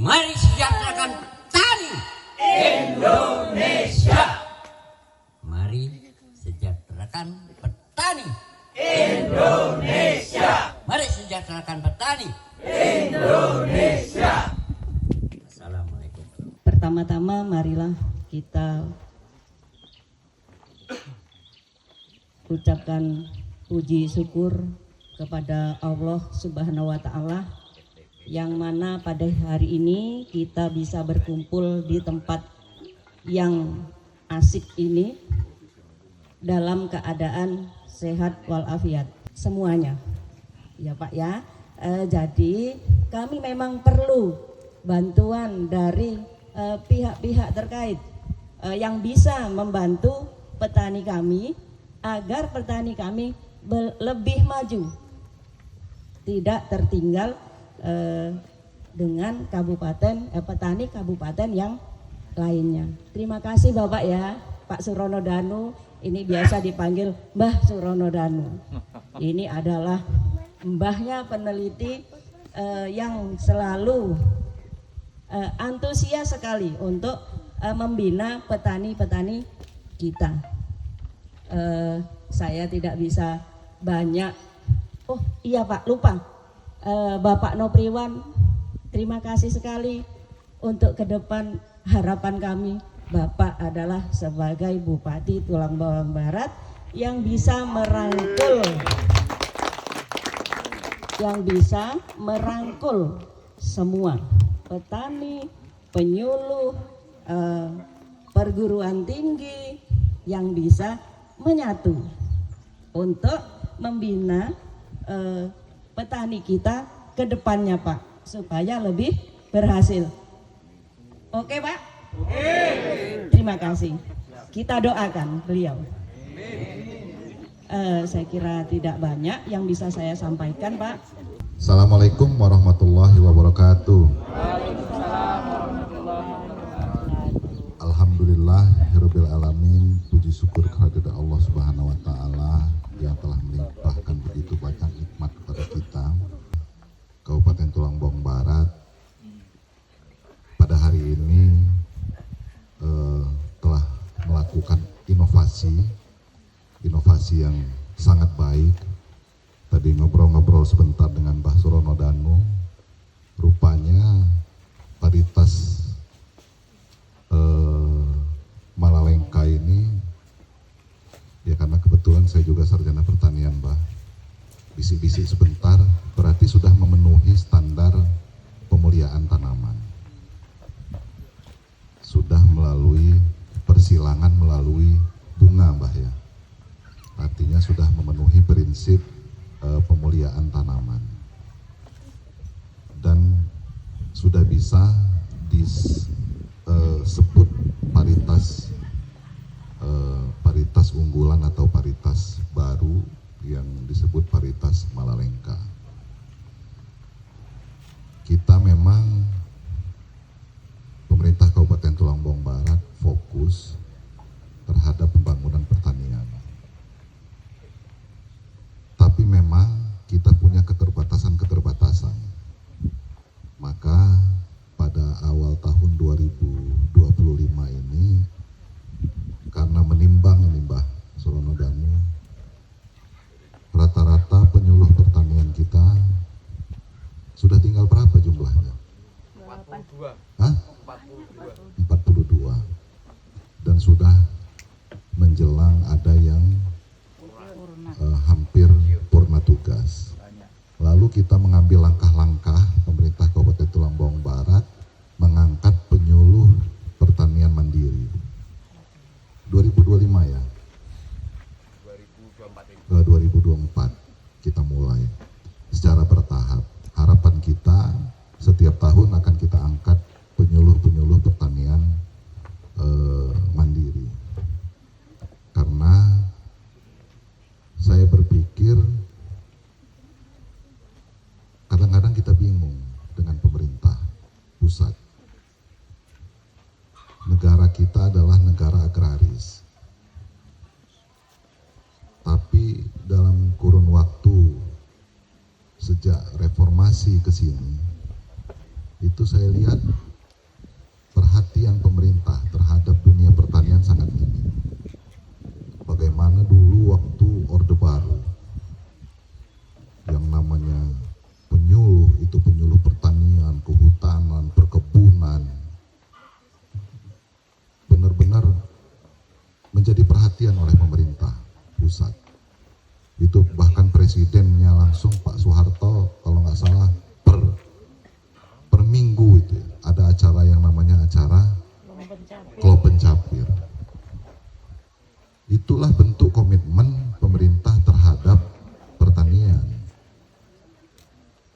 Mari sejahterakan petani Indonesia. Mari sejahterakan petani Indonesia. Mari sejahterakan petani Indonesia. Assalamualaikum. Pertama-tama marilah kita ucapkan puji syukur kepada Allah Subhanahu wa Ta'ala, yang mana pada hari ini kita bisa berkumpul di tempat yang asik ini dalam keadaan sehat walafiat semuanya, ya Pak ya. Jadi kami memang perlu bantuan dari pihak-pihak terkait yang bisa membantu petani kami agar petani kami lebih maju, tidak tertinggal dengan petani kabupaten yang lainnya. Terima kasih Bapak ya, Pak Surono Danu. Ini biasa dipanggil Mbah Surono Danu. Ini adalah mbahnya peneliti yang selalu antusias sekali untuk membina petani-petani kita. Saya tidak bisa banyak. Oh iya Pak, lupa. Bapak Nopriwan, terima kasih sekali untuk ke depan. Harapan kami Bapak adalah sebagai Bupati Tulang Bawang Barat yang bisa merangkul semua petani, penyuluh, perguruan tinggi yang bisa menyatu untuk membina petani kita ke depannya Pak, supaya lebih berhasil. Oke Pak? Oke. Terima kasih. Kita doakan beliau. Saya kira tidak banyak yang bisa saya sampaikan Pak. Assalamualaikum warahmatullahi wabarakatuh. Alhamdulillahirabbil alamin. Puji syukur kehadirat Allah Subhanahu wa taala yang telah melimpahkan begitu banyak nikmat kepada kita. Kabupaten Tulang Bawang Barat pada hari ini telah melakukan inovasi yang sangat baik. Tadi ngobrol-ngobrol sebentar dengan Mbah Surono Danu, rupanya paritas Malalengka ini, ya karena kebetulan saya juga sarjana pertanian Mbah, bisik-bisik sebentar, berarti sudah memenuhi standar pemuliaan tanaman. Sudah melalui persilangan melalui bunga Mbah ya. Artinya sudah memenuhi prinsip pemuliaan tanaman. Dan sudah bisa disebut paritas unggulan atau paritas baru yang disebut paritas Malalengka. Kita memang pemerintah Kabupaten Tulang Bawang Barat fokus terhadap pembangunan pertanian. Tapi memang kita punya keterbatasan. Maka pada awal tahun 2025 ini, karena menimbang ini Mbah Surono Danu, rata-rata penyuluh pertanian kita sudah tinggal berapa jumlahnya? 42. Hah? 42. Dan sudah menjelang ada yang hampir purna tugas. Lalu kita mengambil langkah-langkah, pemerintah Kabupaten Tulang Bawang Barat mengangkat penyuluh pertanian mandiri. 2025 ya? 2024 kita mulai secara bertahap. Harapan kita setiap tahun akan kita angkat penyuluh-penyuluh pertanian mandiri. Karena saya berpikir kadang-kadang kita bingung dengan pemerintah pusat. Negara kita adalah negara agraris. Tapi dalam kurun waktu sejak reformasi ke sini, itu saya lihat perhatian pemerintah terhadap dunia pertanian sangat minim. Bagaimana dulu waktu Orde Baru, yang namanya penyuluh, itu penyuluh pertanian, kehutanan, perkebunan, benar-benar menjadi perhatian oleh pemerintah pusat. Itu bahkan presidennya langsung Pak Soeharto, kalau nggak salah per minggu itu ada acara yang namanya acara Klop Pencapir. Itulah bentuk komitmen pemerintah terhadap pertanian.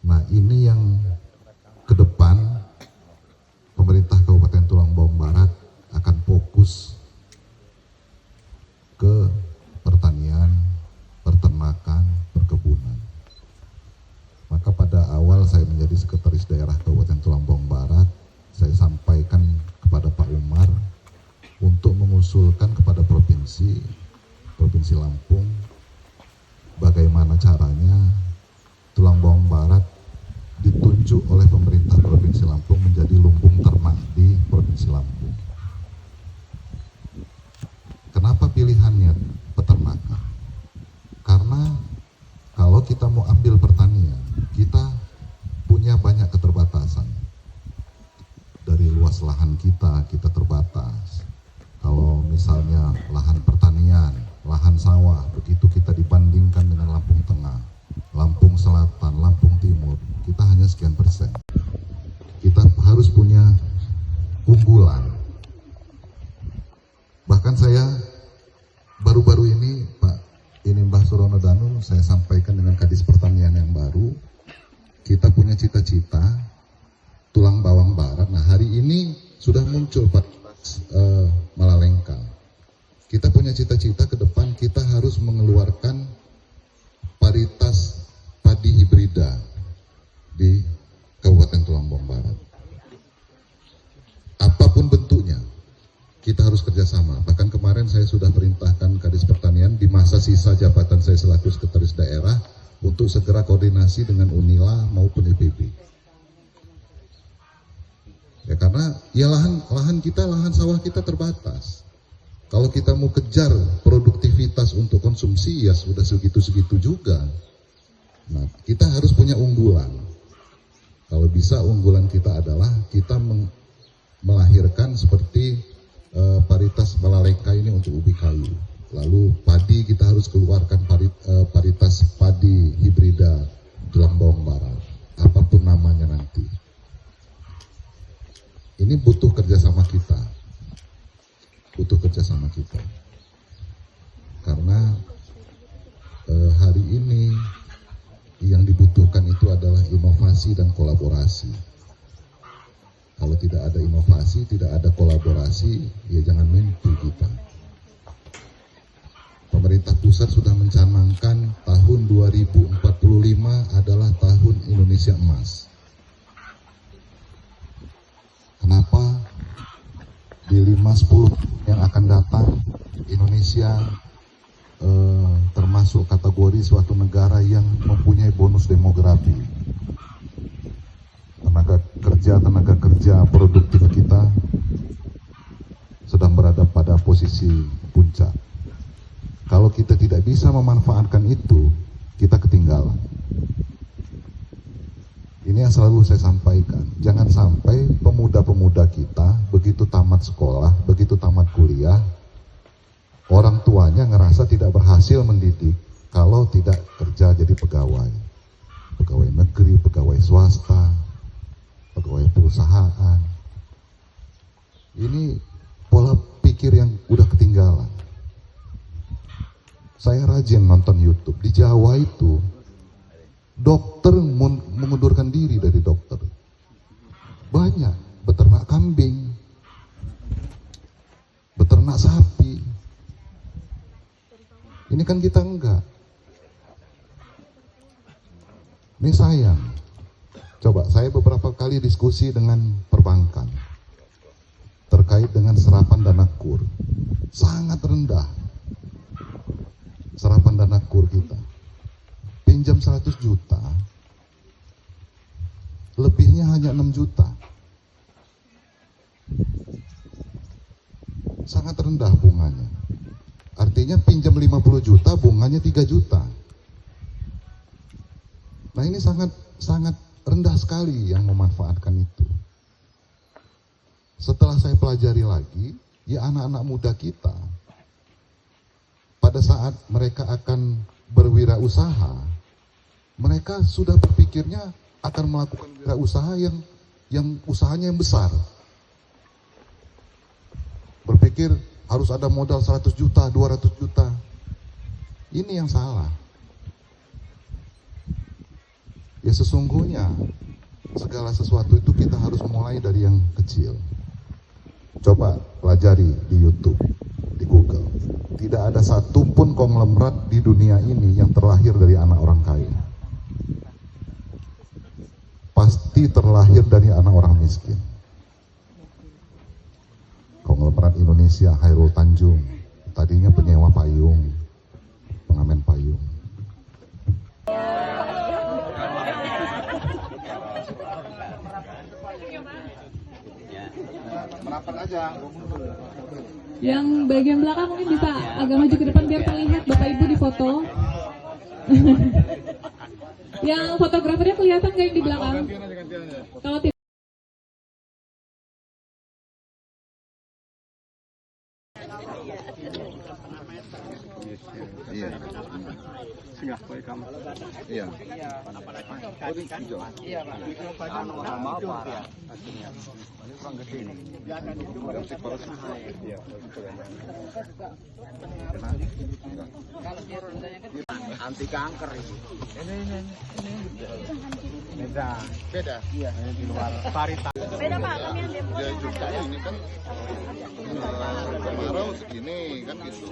Nah, ini yang ke depan pemerintah Kabupaten Tulang Bawang Barat akan fokus ke pertanian, peternakan, perkebunan. Maka pada awal saya menjadi sekretaris daerah Kabupaten Tulang Bawang Barat, saya sampaikan kepada Pak Umar untuk mengusulkan kepada Provinsi Lampung bagaimana caranya Tulang Bawang Barat ditunjuk oleh pemerintah Provinsi Lampung menjadi lumbung ternak di Provinsi Lampung. Kenapa pilihannya peternakan? Karena kalau kita mau ambil pertanian, kita punya banyak keterbatasan. Dari luas lahan kita terbatas. Kalau misalnya lahan pertanian, lahan sawah, begitu kita dibandingkan dengan Lampung Tengah, Lampung Selatan, Lampung Timur, kita hanya sekian persen. Kita harus punya unggulan. Bahkan saya baru-baru ini, Mbah Surono Danu, saya sampaikan dengan Kadis Pertanian yang baru, kita punya cita-cita Tulang Bawang Barat. Nah, hari ini sudah muncul Pak Malalengka. Kita punya cita-cita ke depan kita harus mengeluarkan paritas padi hibrida di Kabupaten Tulang Bawang Barat. Apapun bentuknya, kita harus kerjasama. Bahkan kemarin saya sudah perintahkan Kadis Pertanian di masa sisa jabatan saya selaku sekretaris daerah untuk segera koordinasi dengan Unila maupun IPB. Ya, karena ya lahan sawah kita terbatas. Kalau kita mau kejar produktivitas untuk konsumsi ya sudah segitu-segitu juga. Nah, kita harus punya unggulan. Kalau bisa unggulan kita adalah kita melahirkan seperti paritas Malalengka ini untuk ubi kayu. Lalu padi kita harus keluarkan paritas padi hibrida Tulang Bawang Barat. Apapun namanya nanti. Ini butuh kerjasama kita. Karena hari ini yang dibutuhkan itu adalah inovasi dan kolaborasi. Kalau tidak ada inovasi, tidak ada kolaborasi, ya jangan mimpi kita. Pemerintah pusat sudah mencanangkan tahun 2045 adalah tahun Indonesia Emas. Kenapa di 5-10 yang akan datang Indonesia termasuk kategori suatu negara yang mempunyai bonus demografi. Tenaga kerja produktif kita sedang berada pada posisi puncak. Kalau kita tidak bisa memanfaatkan itu, kita ketinggalan. Ini yang selalu saya sampaikan. Jangan sampai pemuda-pemuda kita begitu tamat sekolah, begitu tamat kuliah, orang tuanya ngerasa tidak berhasil mendidik kalau tidak kerja jadi pegawai. Pegawai negeri, pegawai swasta, pegawai perusahaan. Ini pola pikir yang udah ketinggalan. Saya rajin nonton YouTube. Di Jawa itu dokter mengundurkan diri dari dokter. Banyak beternak kambing, beternak sapi. Ini kan kita enggak. Ini sayang. Coba saya beberapa kali diskusi dengan perbankan terkait dengan serapan dana KUR. Sangat rendah serapan dana KUR kita. Pinjam 100 juta, lebihnya hanya 6 juta. rendah bunganya. Artinya pinjam 50 juta, bunganya 3 juta. Nah ini sangat rendah sekali yang memanfaatkan itu. Setelah saya pelajari lagi, ya anak-anak muda kita, pada saat mereka akan berwirausaha, mereka sudah berpikirnya akan melakukan wirausaha yang usahanya yang besar. Berpikir harus ada modal 100 juta, 200 juta. Ini yang salah. Ya sesungguhnya segala sesuatu itu kita harus mulai dari yang kecil. Coba pelajari di YouTube, di Google. Tidak ada satupun konglomerat di dunia ini yang terlahir dari anak orang kaya. Pasti terlahir dari anak orang miskin. Konglomerat Indonesia, Khairul Tanjung, tadinya penyewa payung, pengamen payung. Merapat aja. Yang bagian belakang mungkin bisa agak maju ke depan biar terlihat Bapak Ibu di foto. Yang fotografernya kelihatan nggak yang di belakang? Kalau tidak. Iya. Singgah baik kamu. Iya. Mau apa ya? Kurang gede ini. Anti kanker ini. Ini. Beda. Iya. Ini di luar varietas. Beda Pak, kami yang demo. Ya juga ini kan kemarau segini kan gitu.